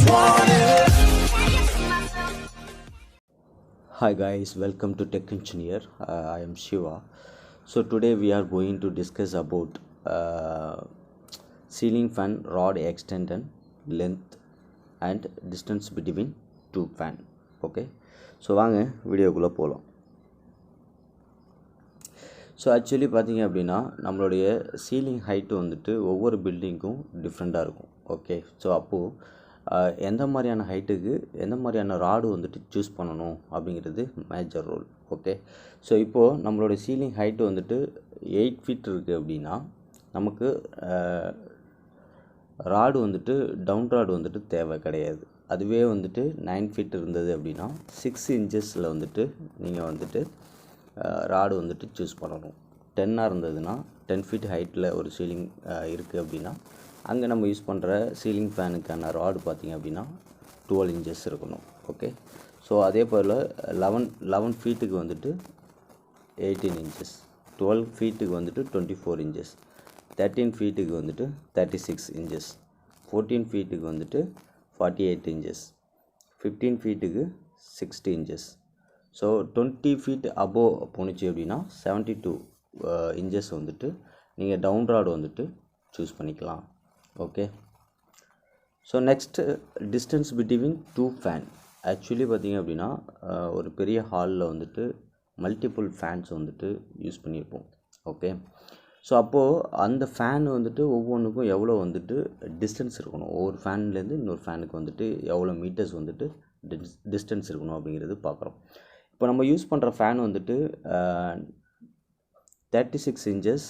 just want it. Hi guys, welcome to Tech Engineer. I am Shiva. So today we are going to discuss about ceiling fan rod extension length and distance between two fan. Okay, so வாங்க வீடியோக்குள்ளே போகலாம். So actually பார்த்தீங்க அப்படின்னா நம்மளுடைய ceiling height வந்துட்டு ஒவ்வொரு பில்டிங்க்கும் டிஃப்ரெண்ட்டாக இருக்கும். ஓகே, ஸோ அப்போது எந்த மாதிரியான ஹைட்டுக்கு எந்த மாதிரியான ராடு வந்துட்டு சூஸ் பண்ணணும் அப்படிங்கிறது மேஜர் ரோல். ஓகே, ஸோ இப்போது நம்மளுடைய சீலிங் ஹைட்டு வந்துட்டு 8 ஃபீட் இருக்குது அப்படின்னா நமக்கு ராடு வந்துட்டு டவுன் ராடு வந்துட்டு தேவை கிடையாது. அதுவே வந்துட்டு 9 ஃபீட் இருந்தது அப்படின்னா 6 இன்ச்சஸில் வந்துட்டு நீங்கள் வந்துட்டு ராடு வந்துட்டு சூஸ் பண்ணணும். 10 இருந்ததுன்னா 10 ஃபீட் ஹைட்டில் ஒரு சீலிங் இருக்குது அப்படின்னா அங்கே நம்ம யூஸ் பண்ணுற சீலிங் ஃபேனுக்கான ராடு பார்த்திங்க அப்படின்னா 12 இன்ச்சஸ் இருக்கணும். ஓகே, ஸோ அதே போல் 11 ஃபீட்டுக்கு வந்துட்டு 18 இன்ச்சஸ், 12 ஃபீட்டுக்கு வந்துட்டு 24 இன்ச்சஸ், 13 ஃபீட்டுக்கு வந்துட்டு 36 இன்ச்சஸ், 14 ஃபீட்டுக்கு வந்துட்டு 48 இன்ச்சஸ், 15 ஃபீட்டுக்கு 60 இன்ச்சஸ். ஸோ 20 ஃபீட் அபோவ் போணுச்சு அப்படின்னா 72 இன்ச்சஸ் வந்துட்டு நீங்கள் டவுன் ராடு வந்துட்டு சூஸ் பண்ணிக்கலாம். Okay, so next distance between two fan. Actually பார்த்திங்க அப்படின்னா ஒரு பெரிய ஹாலில் வந்துட்டு மல்டிபிள் ஃபேன்ஸ் வந்துட்டு யூஸ் பண்ணியிருப்போம். ஓகே, ஸோ அப்போது அந்த ஃபேன் வந்துட்டு ஒவ்வொன்றுக்கும் எவ்வளோ வந்துட்டு டிஸ்டன்ஸ் இருக்கணும், ஒவ்வொரு ஃபேன்லேருந்து இன்னொரு ஃபேனுக்கு வந்துட்டு எவ்வளோ மீட்டர்ஸ் வந்துட்டு டிஸ்டன்ஸ் இருக்கணும் அப்படிங்கிறது பார்க்குறோம். இப்போ நம்ம யூஸ் பண்ணுற ஃபேன் வந்துட்டு 36 இன்ச்சஸ்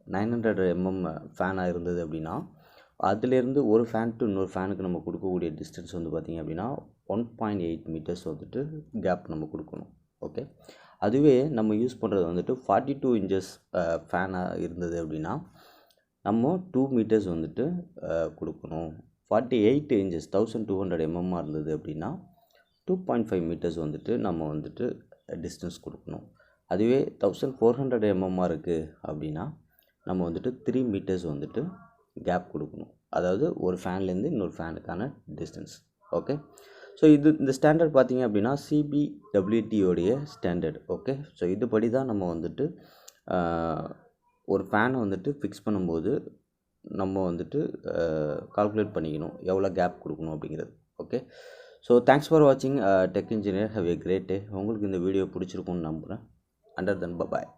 900 mm ஃபேனாக இருந்தது அப்படின்னா அதுலேருந்து ஒரு ஃபேன் டு இன்னொரு ஃபேனுக்கு நம்ம கொடுக்கக்கூடிய டிஸ்டன்ஸ் வந்து பார்த்திங்க அப்படின்னா 1.8 மீட்டர்ஸ் வந்துட்டு கேப் நம்ம கொடுக்கணும். ஓகே, அதுவே நம்ம யூஸ் பண்ணுறது வந்துட்டு 42 இன்ச்சஸ் ஃபேனாக இருந்தது அப்படின்னா நம்ம 2 மீட்டர்ஸ் வந்துட்டு கொடுக்கணும். 48 இன்ச்சஸ் 1200 mm இருந்தது அப்படின்னா 2.5 மீட்டர்ஸ் வந்துட்டு நம்ம வந்துட்டு டிஸ்டன்ஸ் கொடுக்கணும். அதுவே 1400 mm இருக்குது அப்படின்னா நம்ம வந்துட்டு 3 மீட்டர்ஸ் வந்துட்டு கேப் கொடுக்கணும். அதாவது ஒரு ஃபேன்லேருந்து இன்னொரு ஃபேனுக்கான டிஸ்டன்ஸ். ஓகே, ஸோ இந்த ஸ்டாண்டர்ட் பார்த்திங்க அப்படின்னா CPWD ஸ்டாண்டர்ட். ஓகே, ஸோ இதுபடி தான் நம்ம வந்துட்டு ஒரு ஃபேனை வந்துட்டு ஃபிக்ஸ் பண்ணும்போது நம்ம வந்துட்டு கால்குலேட் பண்ணிக்கணும் எவ்வளோ கேப் கொடுக்கணும் அப்படிங்கிறது. ஓகே, ஸோ தேங்க்ஸ் ஃபார் வாட்சிங் tech engineer. Have a great day. உங்களுக்கு இந்த வீடியோ பிடிச்சிருக்கும்னு நம்புகிறேன். அண்டர் தென் பாய்.